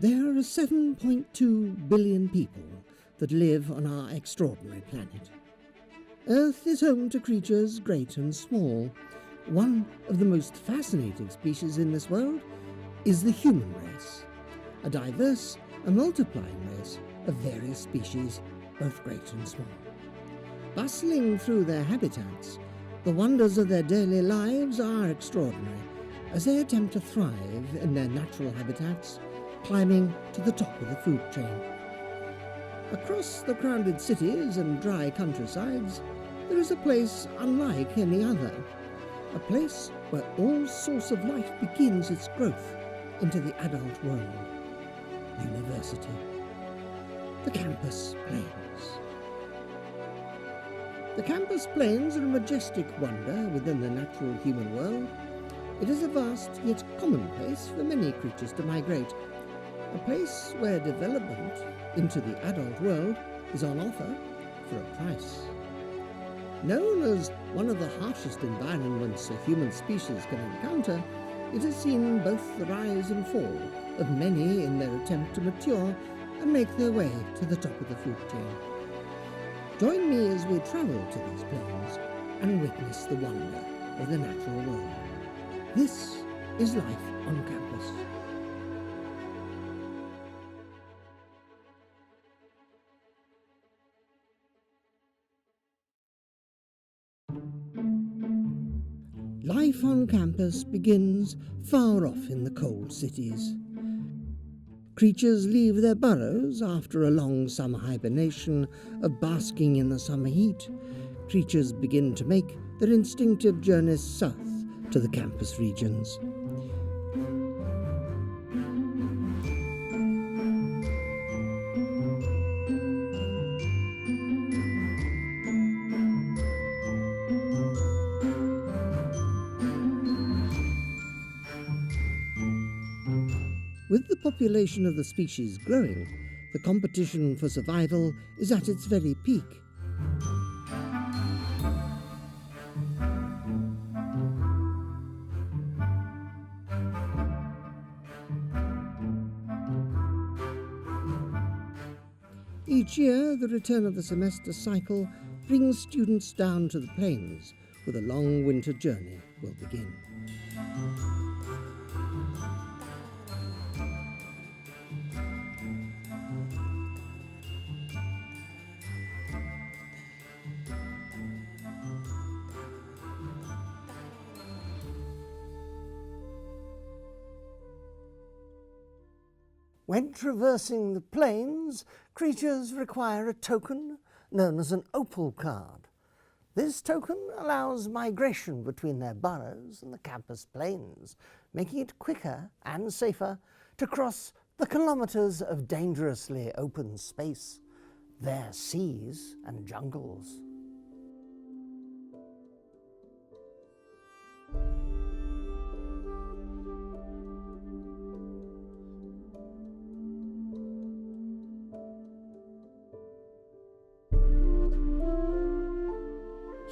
There are 7.2 billion people that live on our extraordinary planet. Earth is home to creatures great and small. One of the most fascinating species in this world is the human race, a diverse and multiplying race of various species, both great and small. Bustling through their habitats, the wonders of their daily lives are extraordinary as they attempt to thrive in their natural habitats, climbing to the top of the food chain. Across the crowded cities and dry countrysides, there is a place unlike any other, a place where all source of life begins its growth into the adult world. University. The campus plains. The campus plains are a majestic wonder within the natural human world. It is a vast yet common place for many creatures to migrate, a place where development into the adult world is on offer for a price. Known as one of the harshest environments a human species can encounter, it has seen both the rise and fall of many in their attempt to mature and make their way to the top of the food chain. Join me as we travel to these plains and witness the wonder of the natural world. This is life on campus. Life on campus begins far off in the cold cities. Creatures leave their burrows after a long summer hibernation of basking in the summer heat. Creatures begin to make their instinctive journeys south to the campus regions. With the population of the species growing, the competition for survival is at its very peak. Each year, the return of the semester cycle brings students down to the plains, where the long winter journey will begin. When traversing the plains, creatures require a token known as an opal card. This token allows migration between their burrows and the campus plains, making it quicker and safer to cross the kilometers of dangerously open space, their seas and jungles.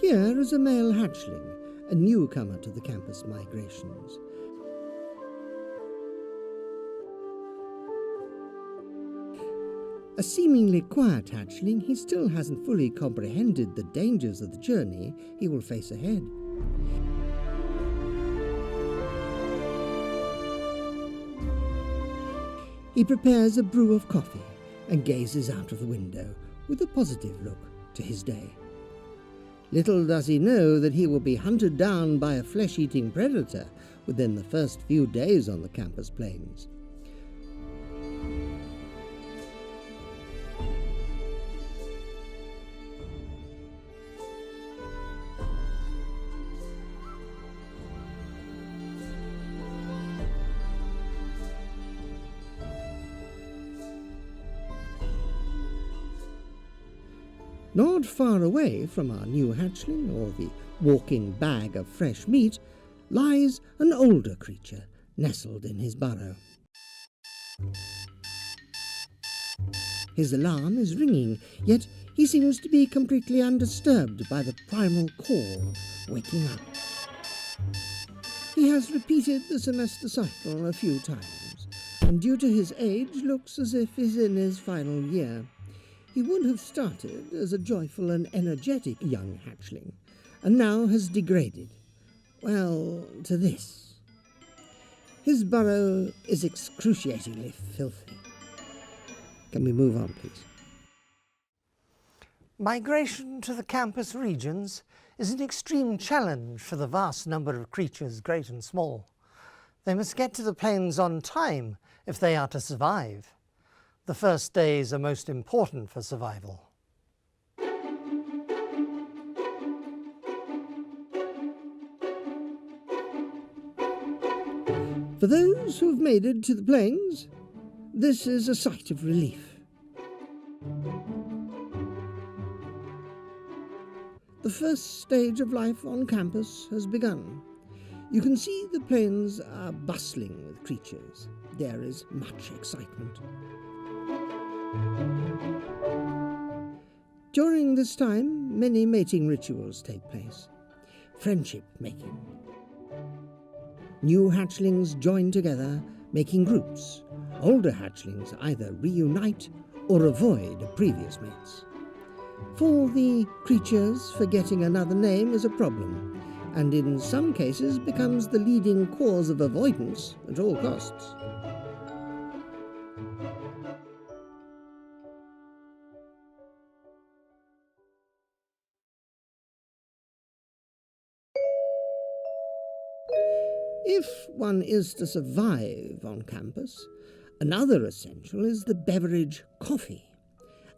Here is a male hatchling, a newcomer to the campus migrations. A seemingly quiet hatchling, he still hasn't fully comprehended the dangers of the journey he will face ahead. He prepares a brew of coffee and gazes out of the window with a positive look to his day. Little does he know that he will be hunted down by a flesh-eating predator within the first few days on the campus plains. Not far away from our new hatchling, or the walking bag of fresh meat, lies an older creature nestled in his burrow. His alarm is ringing, yet he seems to be completely undisturbed by the primal call of waking up. He has repeated the semester cycle a few times, and due to his age looks as if he's in his final year. He would have started as a joyful and energetic young hatchling, and now has degraded, well, to this. His burrow is excruciatingly filthy. Can we move on, please? Migration to the campus regions is an extreme challenge for the vast number of creatures, great and small. They must get to the plains on time if they are to survive. The first days are most important for survival. For those who have made it to the plains, this is a sight of relief. The first stage of life on campus has begun. You can see the plains are bustling with creatures. There is much excitement. During this time, many mating rituals take place. Friendship making. New hatchlings join together, making groups. Older hatchlings either reunite or avoid previous mates. For the creatures, forgetting another name is a problem, and in some cases becomes the leading cause of avoidance at all costs. If one is to survive on campus, another essential is the beverage coffee,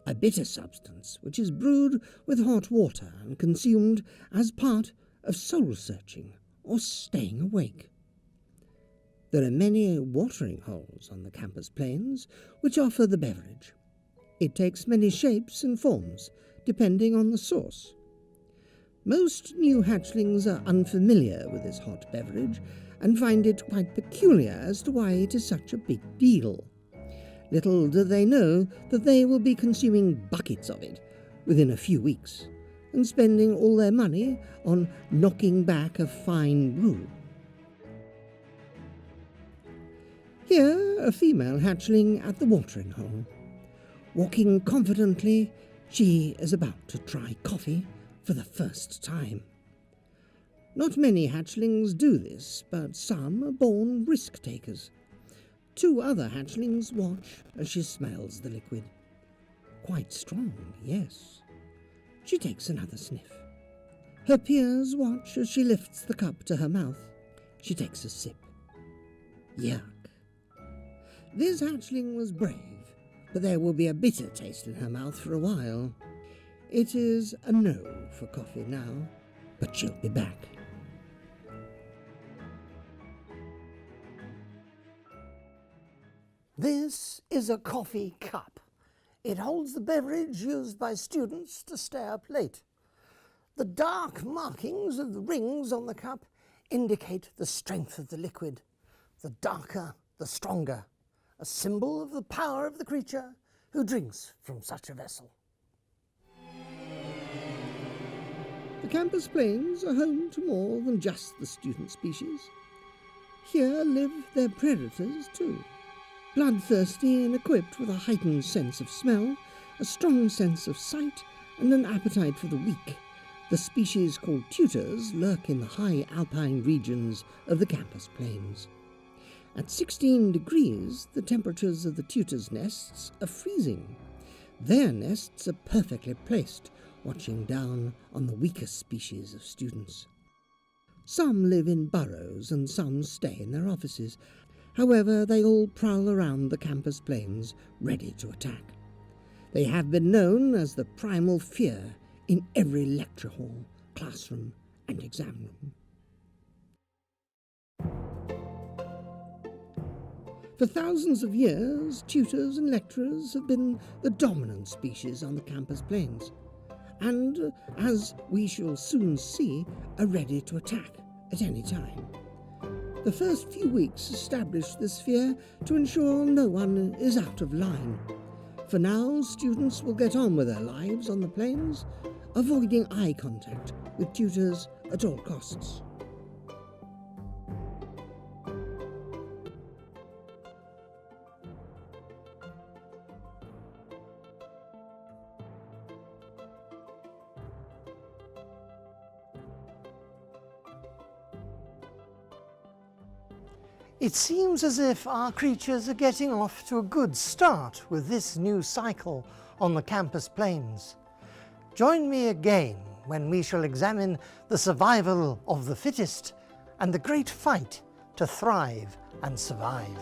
a bitter substance which is brewed with hot water and consumed as part of soul-searching or staying awake. There are many watering holes on the campus plains which offer the beverage. It takes many shapes and forms, depending on the source. Most new hatchlings are unfamiliar with this hot beverage and find it quite peculiar as to why it is such a big deal. Little do they know that they will be consuming buckets of it within a few weeks and spending all their money on knocking back a fine brew. Here, a female hatchling at the watering hole. Walking confidently, she is about to try coffee for the first time. Not many hatchlings do this, but some are born risk-takers. 2 other hatchlings watch as she smells the liquid. Quite strong, yes. She takes another sniff. Her peers watch as she lifts the cup to her mouth. She takes a sip. Yuck. This hatchling was brave, but there will be a bitter taste in her mouth for a while. It is a no for coffee now, but she'll be back. This is a coffee cup. It holds the beverage used by students to stay up late. The dark markings of the rings on the cup indicate the strength of the liquid. The darker, the stronger, a symbol of the power of the creature who drinks from such a vessel. The campus plains are home to more than just the student species. Here live their predators too. Bloodthirsty and equipped with a heightened sense of smell, a strong sense of sight, and an appetite for the weak, the species called tutors lurk in the high alpine regions of the campus plains. At 16 degrees, the temperatures of the tutors' nests are freezing. Their nests are perfectly placed, watching down on the weaker species of students. Some live in burrows and some stay in their offices. However, they all prowl around the campus plains, ready to attack. They have been known as the primal fear in every lecture hall, classroom, and exam room. For thousands of years, tutors and lecturers have been the dominant species on the campus plains, and, as we shall soon see, are ready to attack at any time. The first few weeks establish this fear to ensure no one is out of line. For now, students will get on with their lives on the plains, avoiding eye contact with tutors at all costs. It seems as if our creatures are getting off to a good start with this new cycle on the campus plains. Join me again when we shall examine the survival of the fittest and the great fight to thrive and survive.